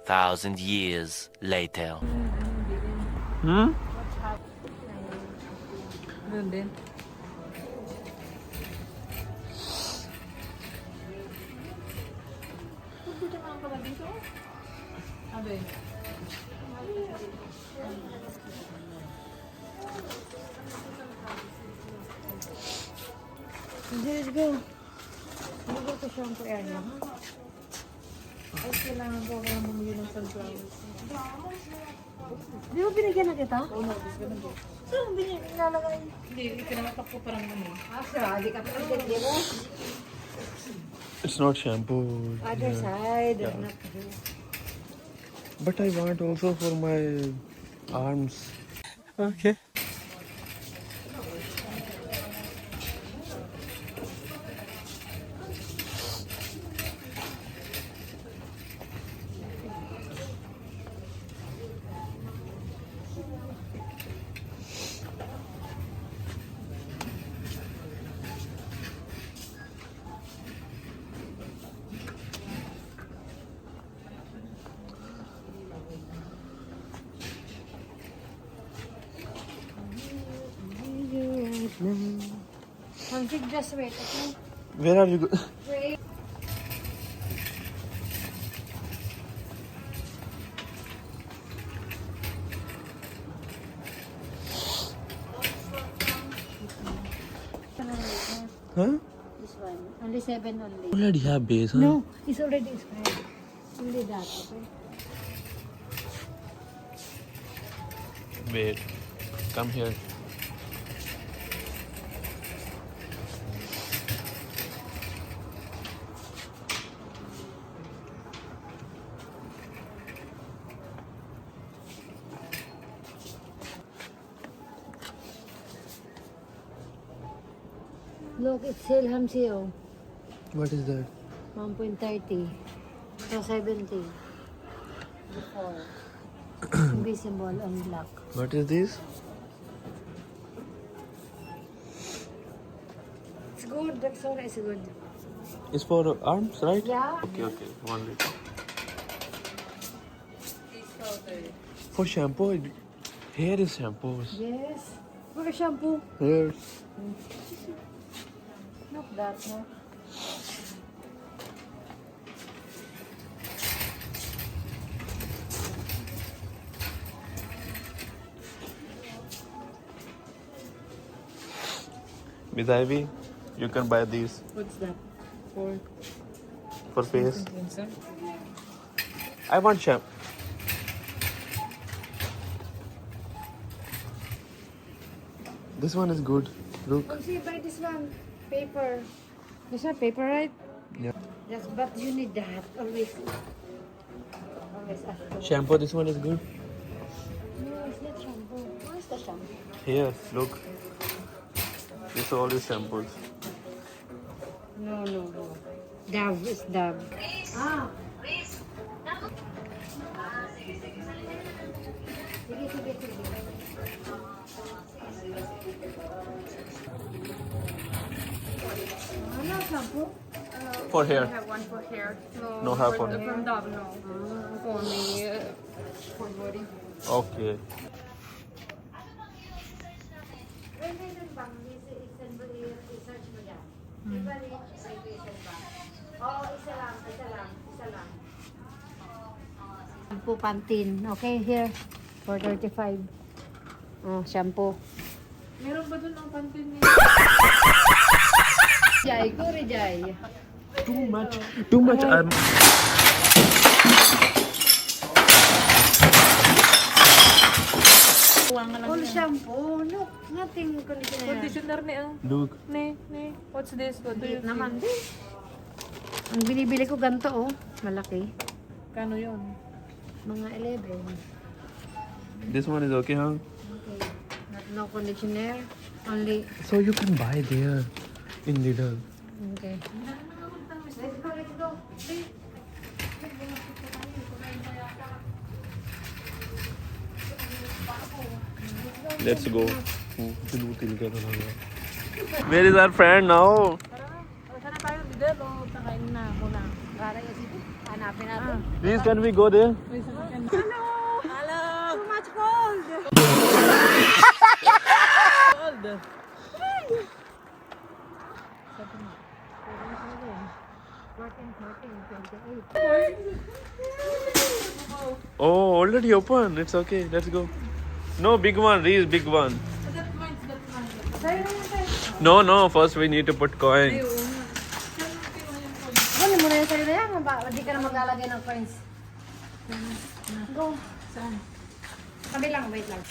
2,000 years later. Hmm? Doon din. Dito naman ka ba dito? Abe. Let's go. Let's go to shampoo area. Ay, kailangan ko kaya bumili ng sunflowers. Di ba binigyan na kita? Oo, nabis ka na po. Saan nilalagay? Hindi, pinamapak ko parang ano. Di ka pa pinigyan mo? It's not shampoo. Other side. Yeah. Not here. But I want also for my arms. Okay. Hanjik, just wait, okay? Where are you go? Wait. Huh? This one. Only 7 only. Already have base, huh? No, it's already expired. Only that, okay? Wait. Come here. Look, it's sale Hamsio. What is that? 1.30. So 70. Before. Invisible on black. What is this? It's good. The Rexona is good. It's for arms, right? Yeah. Okay. 1 liter. For shampoo, here is shampoos. Yes. For shampoo. Here. Not that, no? With Ivy, you can buy these What's that? For for face. Vincent? I want shampoo. This one is good. Look. Oh, see, buy this one. Paper. This one paper, right? Yeah. Yes, but you need that. Always. Always ask for. Shampoo, this one is good. No, it's not shampoo. Where's the shampoo? Here, look. This all is shampoos. No. Dove is Dove. Ah. Sige. Ano shampoo? For hair. I have one for hair. No hair for hair. From Dove, no. For me, for body. Okay. I-search mo yan. Iba rin, Oo, isa lang. Shampoo Pantene. Okay, here. For 35. Oh, shampoo. Meron ba dun ang pantin niya? Jai, go rin, Jai. Too much. I'm. All shampoo. Look, nothing conditioner. Conditioner ni ang. Look. Ne. What's this? What do you Liit naman din. Ang binibili ko ganito, oh. Malaki. Kano yun? Mga 11. This one is okay, huh? Okay. No conditioner. Only. So you can buy there in Lidl. Okay. Let's go. Let's go. Where is our friend now? Tara na tayo, Lidl. O, takain na ako na. Rara yung sige. Hanapin natin. Please, can we go there? Too much cold. Oh, already open. It's okay. Let's go. No, big one. Reese, big one. No, no. First we need to put coin. Kunin mo na yung sa'yo na yan. Hindi ka na maglalagay ng coins. Go. Saan? Tabi lang, wait lang.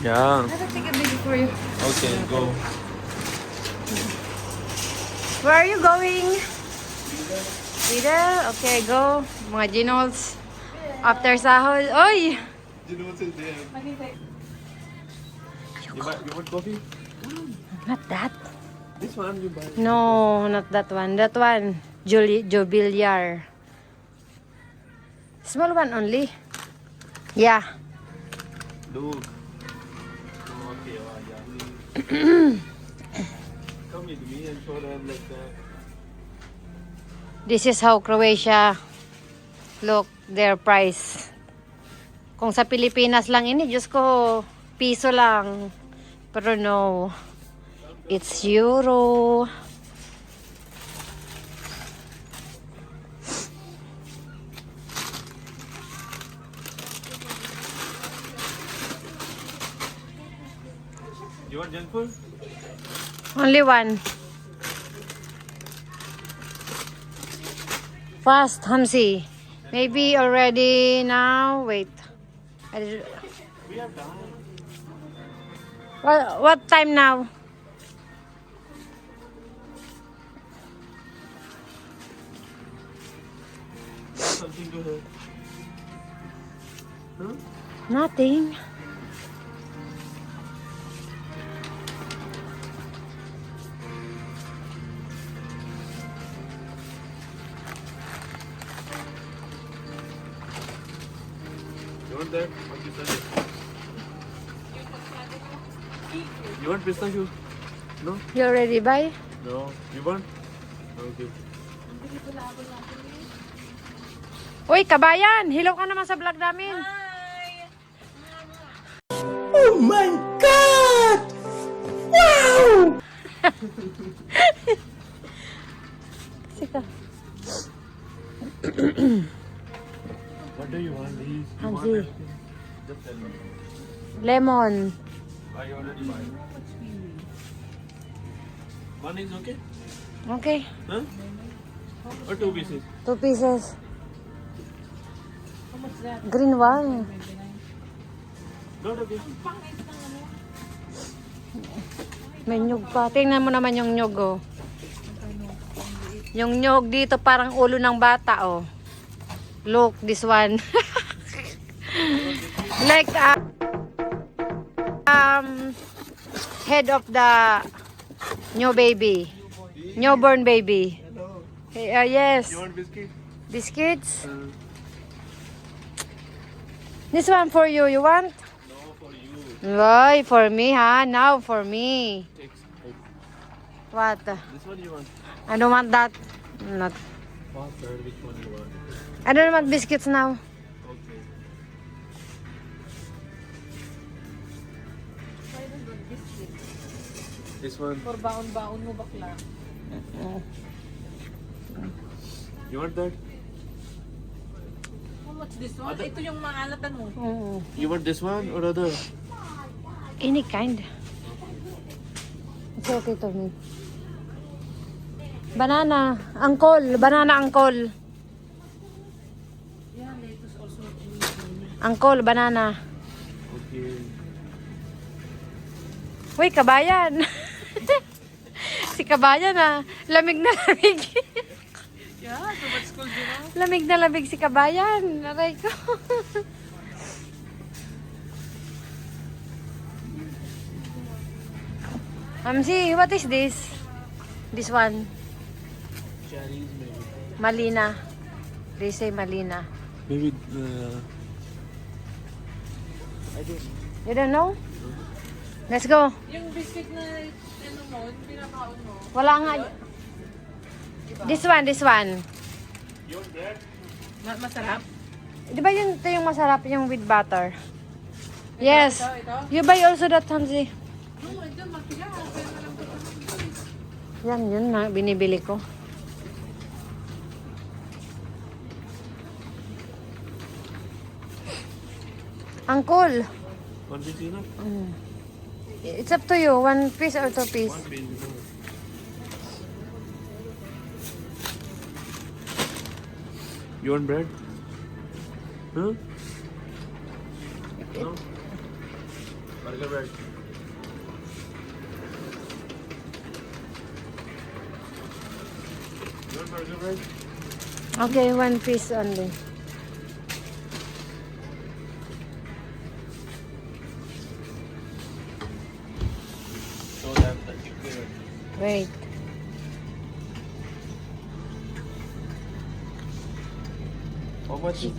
Yeah. Let us take a video for you. Okay, go. Where are you going? Either? Okay, go. Mga Ginols. After sahod. Oy! You know what's in there? You want coffee? Not that. This one you buy. No, not that one. That one. Jobiliar. Small one only. Yeah. Look. Oh, okay, yeah. Come with me and show them like that. This is how Croatia look their price. Kung sa Pilipinas lang ini, Diyos ko, piso lang. Pero no, it's euro. You want junk food? Only one. Fast, Hamsi. Maybe already now. Wait. We have time. What time now? Something to her. Huh? Nothing. You want that? Or pistachio? You want pistachio? No? You already buy? No. You want? Okay. Uy, kabayan! Hilaw ka naman sa vlog namin. Oh my god! Wow! Sika. What do you want? These? You Hansi. want anything? Just tell me. Lemon. I already buy. One is okay? Okay. Huh? Or 2 pieces? 2 pieces. Green one. Not okay. May nyug pa. Tingnan mo naman yung nyug, oh. Yung nyug dito parang ulo ng bata, oh. Look, this one. Like, head of the new baby. Newborn baby. Yes. You want biscuit? Biscuits. This one for you. You want? No, for you. Why, for me, ha? Now for me. What? This one you want? I don't want that. Not. Faster, which one you want? I don't want biscuits now. Okay. This one. For baon-baon mo bakla. You want that? How much this one? Ito yung maalatan mo. You want this one or other? Any kind. It's okay to me. Banana. Uncle. Banana uncle. Yeah, lettuce also. Uncle, banana. Okay. Uy, kabayan. Si kabayan, ah. Lamig na lamig. Yeah, so much cold, you know? Lamig na lamig si kabayan. Aray ko. Hamsi, what is this? This one. Chinese maybe. Malina. They say Malina. Maybe I don't. You don't know? Let's go. Yung biscuit na ano mo, yung pinakaon mo. Wala nga. This one. You want bread? Masarap? Di ba yun, ito yung masarap, yung with butter? Yes. Ito? You buy also that, Hamzi. No, ito, makilang. Pero walang ito. Yan, yun na, binibili ko. Uncle, One piece enough? it's up to you. 1 piece or 2 piece? One piece enough. You want bread? Huh? No? Burger bread. You want burger bread? Okay, 1 piece only. So that the chicken. Wait. How much is it?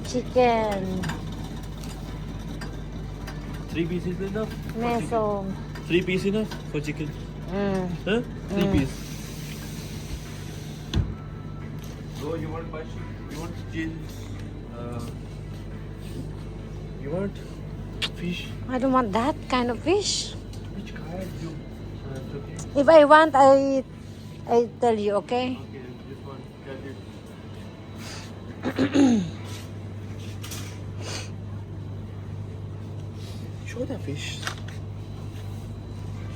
Chicken. 3 pieces enough? for Meso. chicken? 3 piece enough for chicken? Huh? 3 piece. So you want mushroom? You want chicken? You want fish? I don't want that kind of fish. Which kind you? It's okay. If I want, I tell you, okay? Okay, this one. Got it. Show the fish.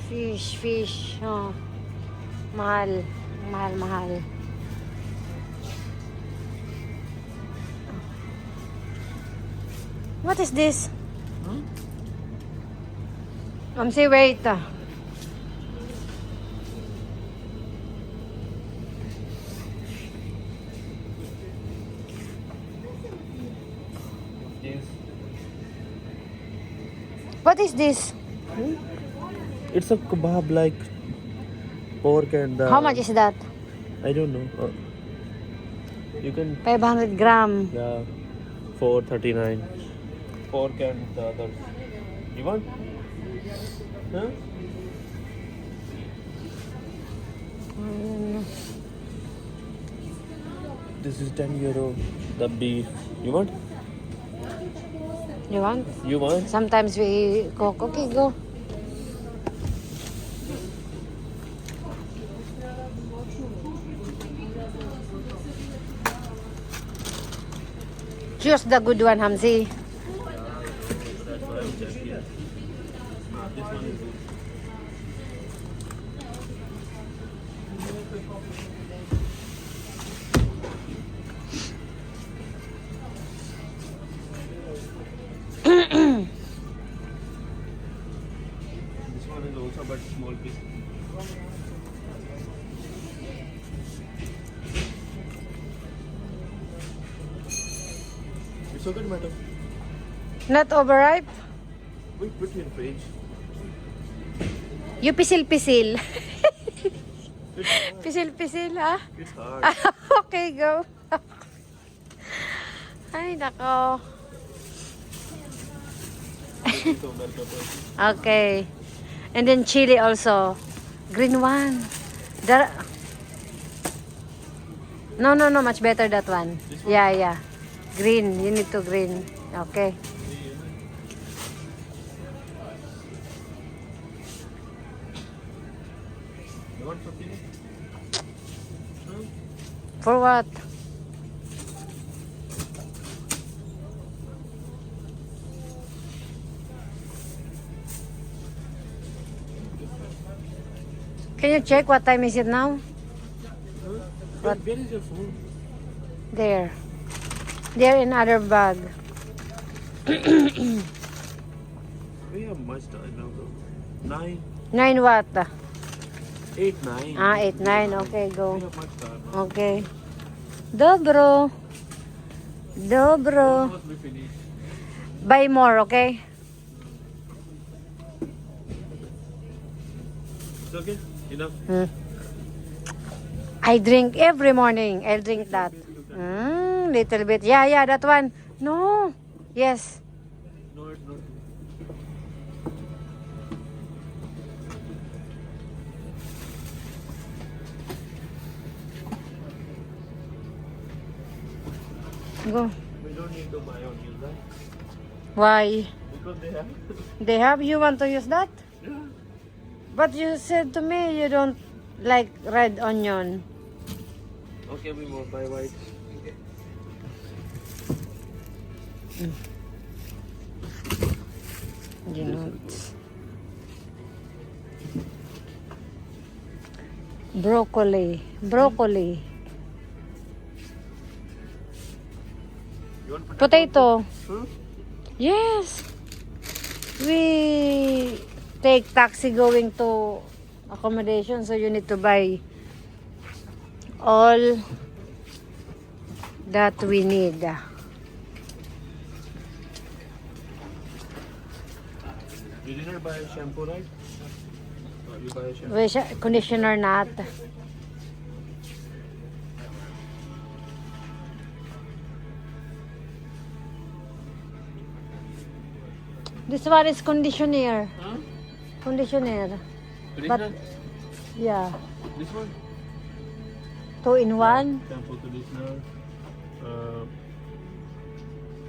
Fish. Oh. Mahal. Mahal. What is this? Huh? Say wait. Yes. What is this? It's a kebab like pork and. How much is that? I don't know. You can. 500 gram. Yeah, 439. Pork and the others. You want? Huh? This is 10 euro. The beef. You want? You want? You want? Sometimes we cook. Okay, go. Choose the good one, Hamzi. That's why I'm checking. This one is good. This one is also but small piece. It's okay, madam. Not overripe? We put in fridge. You pisil-pisil. It's hard. Pisil-pisil, ah? It's hard. Okay, go. Ay, nako. So, bell pepper. Okay. And then chili also. Green one. There... No, much better that one. This one? Yeah. Green, you need to green. Okay. You want something? For what? Can you check what time is it now? Where is your phone? There. There in other bag. We have much time now though. 9, 9 what? 8, 9. 8, 9. Okay, We go. have much time now. Okay. Dobro. Almost we finished. Buy more, okay? It's okay? Enough? I drink every morning. I'll drink that. Little bit. Yeah, that one. No. Yes. No, it's not. Go. We don't need to buy on you, right? Why? Because they have. They have, you want to use that? Yeah. But you said to me you don't like red onion. Okay, we won't buy white. You know. Broccoli. Broccoli. You want Potato. Hmm? Yes. We take taxi going to accommodation, so you need to buy all that we need. You didn't buy shampoo, right? You buy shampoo. With conditioner not. This one is conditioner. Huh? Conditioner. Conditioner? Yeah. This one? 2 in 1. Shampoo, conditioner.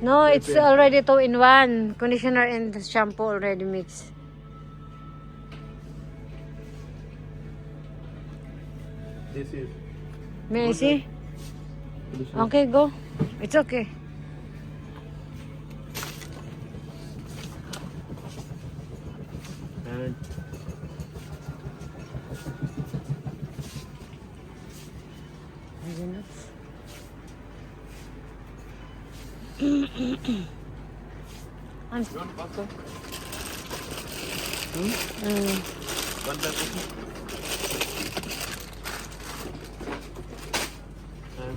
No, it's already 2 in 1. Conditioner and shampoo already mixed. This is May I see? conditioner. Okay, go. It's okay. And I'm you want pasta? mm. One pepper. And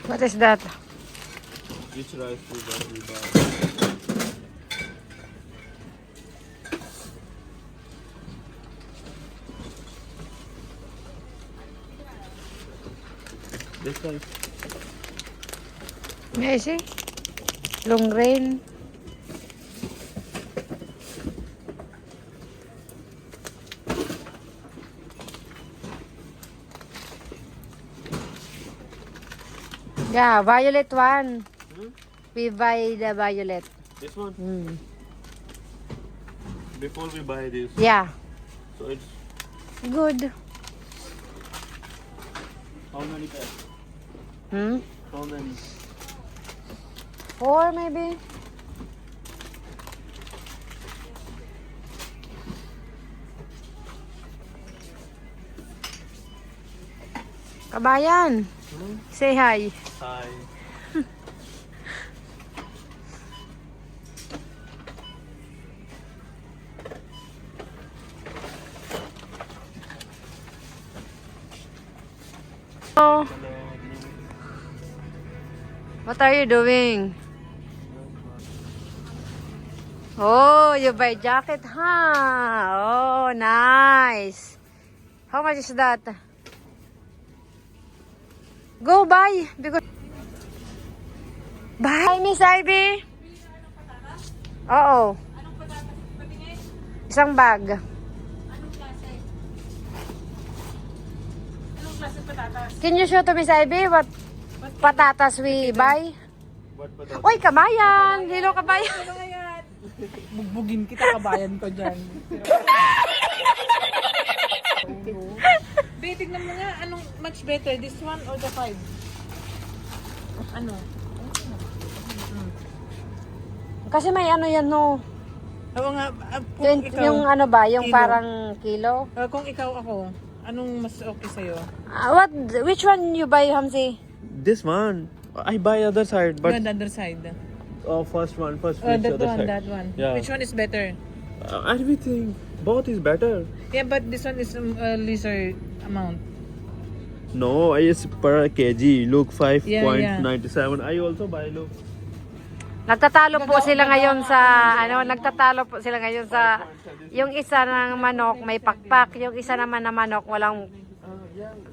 What is that? which rice we buy? This rice. May I see? Long grain. Yeah, violet one. Hmm? We buy the violet. This one. Mm. Before we buy this, Yeah, so it's good. how many packs? Hmm? How many? 4 maybe? Kabayan, Hmm? say hi. Hi. Oh, what are you doing? Oh, you buy jacket, huh? Oh, nice. How much is that? Go buy because buy Miss Ivy. Oo. Isang bag. Anong klase patatas? Can you show to Miss Ivy what patatas we buy? What potato? Oy, kabayan! Hello, kabayan! Kabayan! Bugbugin kita, kabayan ko dyan. Be, tignan mo nga, anong much better, this one or the 5? Ano? Kasi may ano yan, no? Oo nga, kung ikaw, Yung ano ba, yung Kilo. parang kilo? kung ikaw ako, anong mas okay sa'yo? Which one you buy, Hamzi? This one. I buy other side, But, the other side. first one, first Oh, which that other one, side? that one. Yeah. Which one is better? Everything. Both is better. Yeah, but this one is lesser amount. No, is per kg. Look, 5.97. Yeah. I also buy look. Nagtatalo po sila ngayon sa, nagtatalo po sila ngayon sa, yung isa ng manok may pakpak, yung isa naman na manok walang,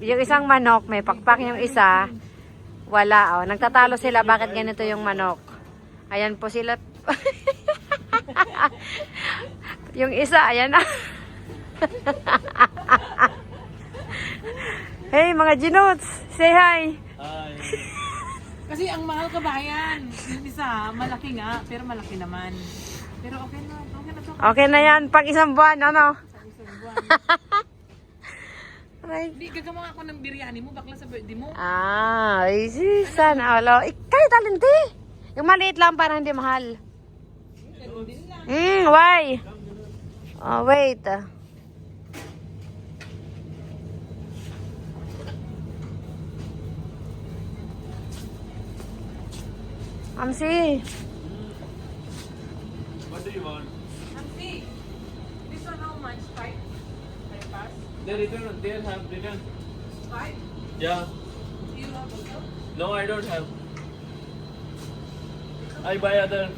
yung isang manok may pakpak, yung isa wala. Oh. Nagtatalo sila bakit ganito yung manok. Ayan po sila. Yung isa, ayan na. Hey, mga Ginots, say hi. Hi. Kasi ang mahal kabayan. Yung isa, malaki nga, pero malaki naman. Pero okay na to. Okay na yan, pag isang buwan, ano? Isang buwan. Right. Hindi, gagawa ako ng biryani mo, bakla sa birthday mo. Ah, easy, sana. Kahit talente. Yung maliit lang, parang hindi mahal. Ganun din lang. Why? Oh, wait. Amsi. What do you want? Auntie, this one how much? 5? 5 pass? They have written. 5? Yeah. You have also? No, I don't have. I buy other.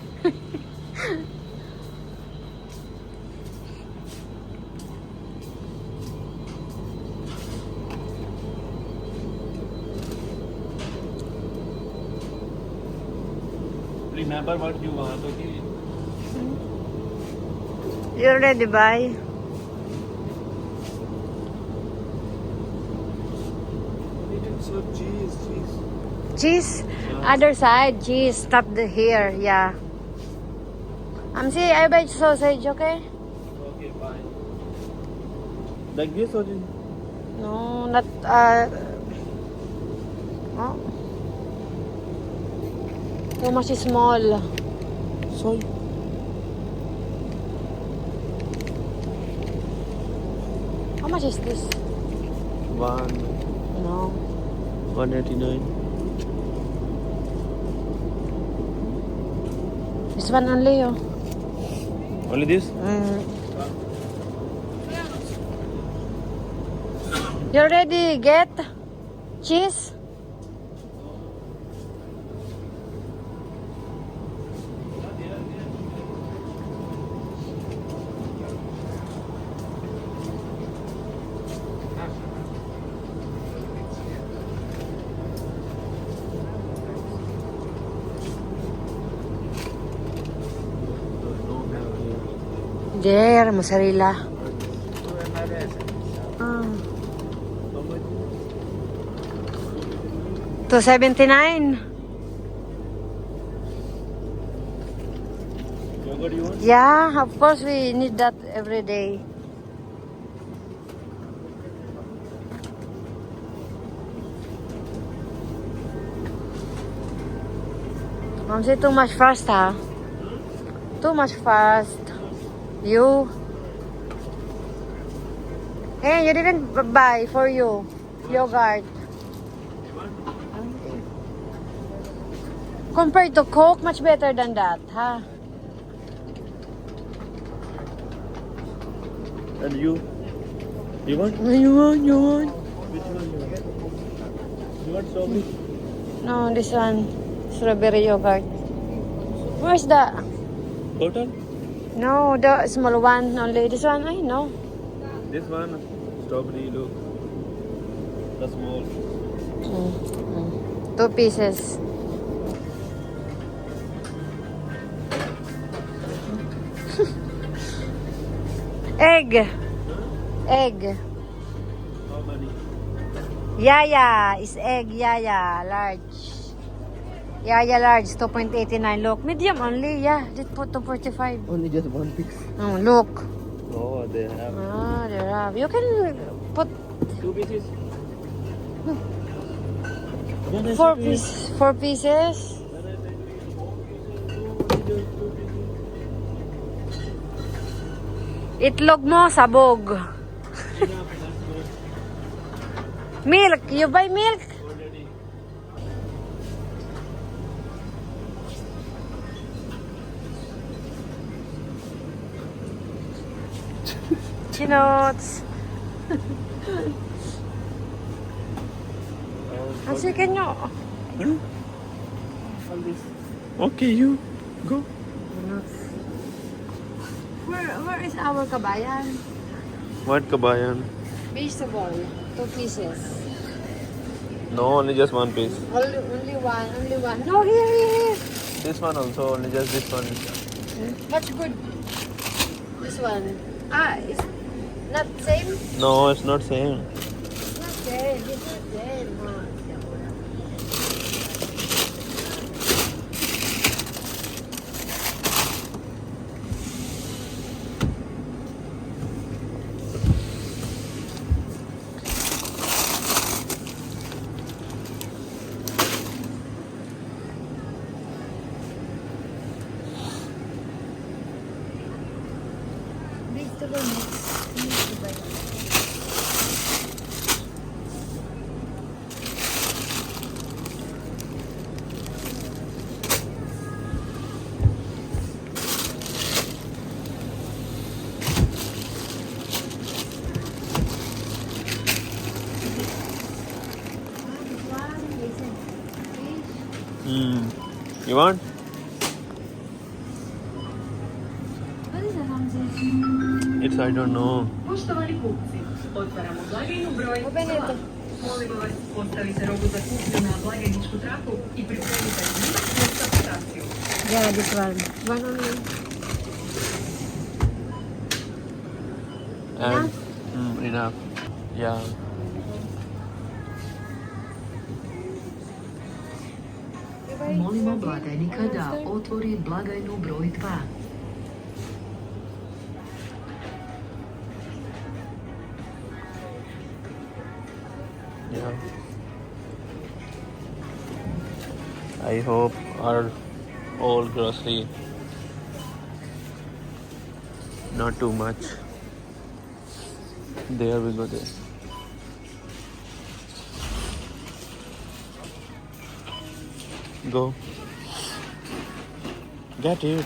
Remember what you want, okay? You already buy? So cheese. Cheese? Other side, cheese. Stop here, yeah. Amsi, I buy sausage, okay? Okay, fine. Like this or this? No, not, oh. Too much small. Sorry. How much is this? One. No. 189. This one only, oh. Only this? You already get cheese? There, mozzarella. Ah. 279. Yogurt you want? Yeah, of course we need that every day. Momsi, too much fast, huh? Too much fast. You? Hey, you didn't buy for you. Yogurt. Compared to Coke, much better than that, huh? And you? You want? You want? Which one you want? You want strawberry? No, this one. Strawberry yogurt. Where's the... Total? No, the small one only. This one, I know. This one, strawberry, look. The small. 2 pieces. Egg. Egg. How many? Yaya is egg. Yaya large. Yaya large 2.89. Look, medium only. Yeah, just put 2.45. Only just one piece. Oh, look. Oh, they have Ah, they have. You can put 2 pieces. 4 pieces. Itlog mo, sabog. Milk. You buy milk? Chinots. Ang sige nyo. Okay, you go. Where is our kabayan? What kabayan? Vegetable. 2 pieces. No, only just one piece. Only one. No, here. This one also, only just this one. Much good. This one. Ah, it's not same? No, it's not same. It's not same. It's not same. Vegetable mix. You want? What is that, Hamza? It's I don't know. Poštovani kupci, otvaramo blagajnu broj Open 2. it. Molim vas, postavite robu za kupnju na blagajničku traku i pripremite za staciju. Yeah, this one. One only. And enough. Yeah. Molimo blagajnika da otvori blagajnu broj 2. Yeah. I hope our all grocery not too much. There we go there. Go. Get it.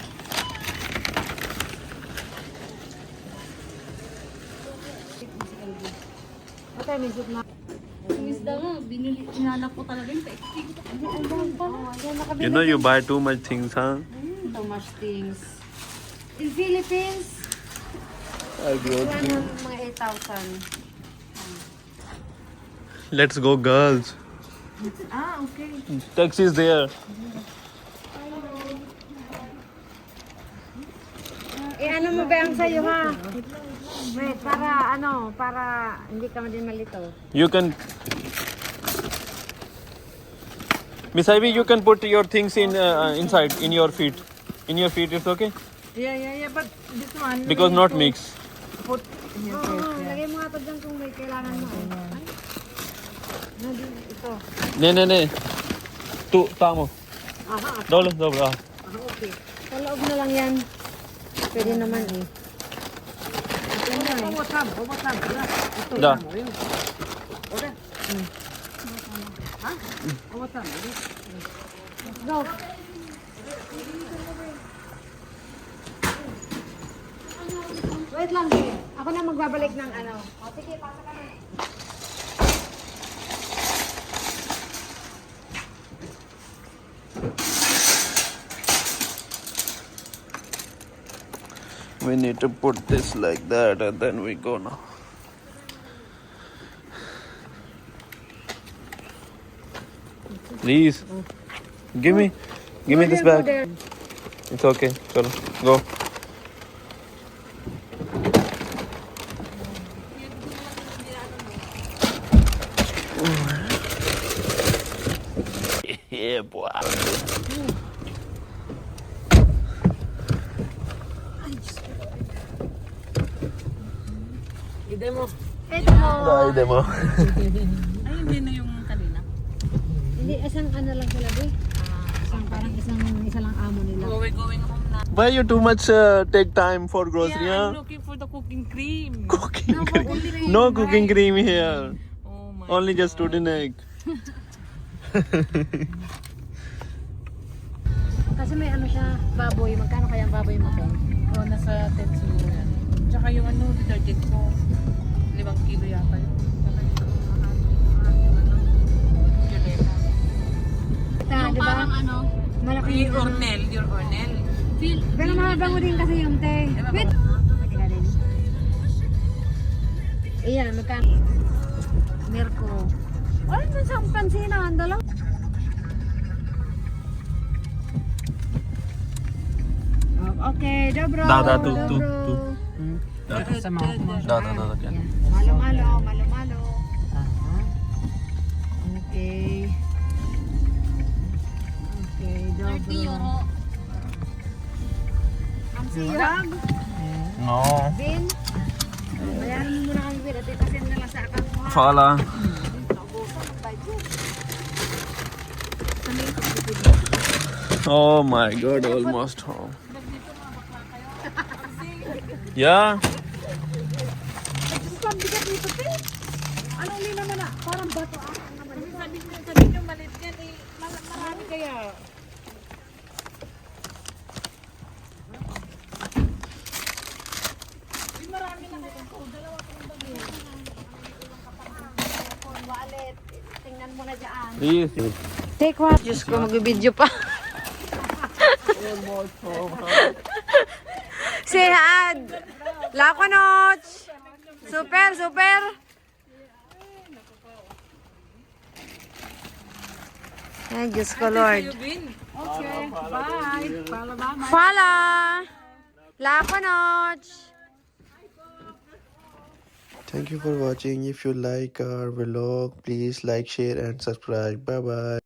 What time is it now? You know you buy too much things, huh? So much things. In Philippines, I mga 8,000. Let's go, girls. Ah, okay. Taxi is there. Ano mo ba ang sayo ha? Wait, para hindi ka din malito. You can. Miss Ivy, you can put your things in inside in your feet. In your feet, it's okay Yeah, but this one... because not mix. Put in your face, yeah. Lagay mo nga ito dyan kung may kailangan mo. Ito. Ne. Tu tamo. Aha, Dolo. okay. Sa loob na lang yan. Pwede naman eh. Overtime. Ito Da. mo yun. Okay? Ha? Overtime. Go. Wait lang, sige. Ako na magbabalik ng ano. O, sige, pasok ka na. We need to put this like that and then we go now. Please. Give me this bag. It's okay. Chalo, go. Yeah, boy. Ide mo. Ito mo. Dahil demo. Ay, hindi na yung kanina. Hindi, isang ano lang sila, be. Isa lang amo nila. Going home na. Why you too much take time for grocery? Yeah, I'm Huh? looking for the cooking cream. Cooking cream. No cooking cream here. Oh my Only just student egg. Kasi may ano siya, baboy. Magkano kaya ang baboy mo, Ben? Oh, nasa 10 siguro yan. Tsaka yung ano, detergent ko. 5 kilo yata yun. Violeta. Yung diba? parang ano, Malaki yung Ornel. Yung Ornel. Pero mahabango din kasi yung te. Wait! Teka din. Iyan, magkano? Mirko. Ay, masang pansina. Ang dalaw. Okay, dobro. Da, tu. Sama ako. Da, yan. Malo. Okay. Okay, dobro. Ang sihag. No. Bin. Bayaran mo muna kami, Bin. At itasin na lang sa account mo. Fala. Oh my god, almost home. Yeah. Anong lina mo na? Parang bato ah. Sabi nyo malit yan eh. Marami kaya. Tingnan mo na dyan. Please. Take what? Diyos ko, mag-video pa. Say hi. Lakonoch. Super. Ay, Diyos ko, Lord. Okay, bye. Bye. Fala. Lakonoch. Thank you for watching. If you like our vlog, please like, share and subscribe. Bye bye.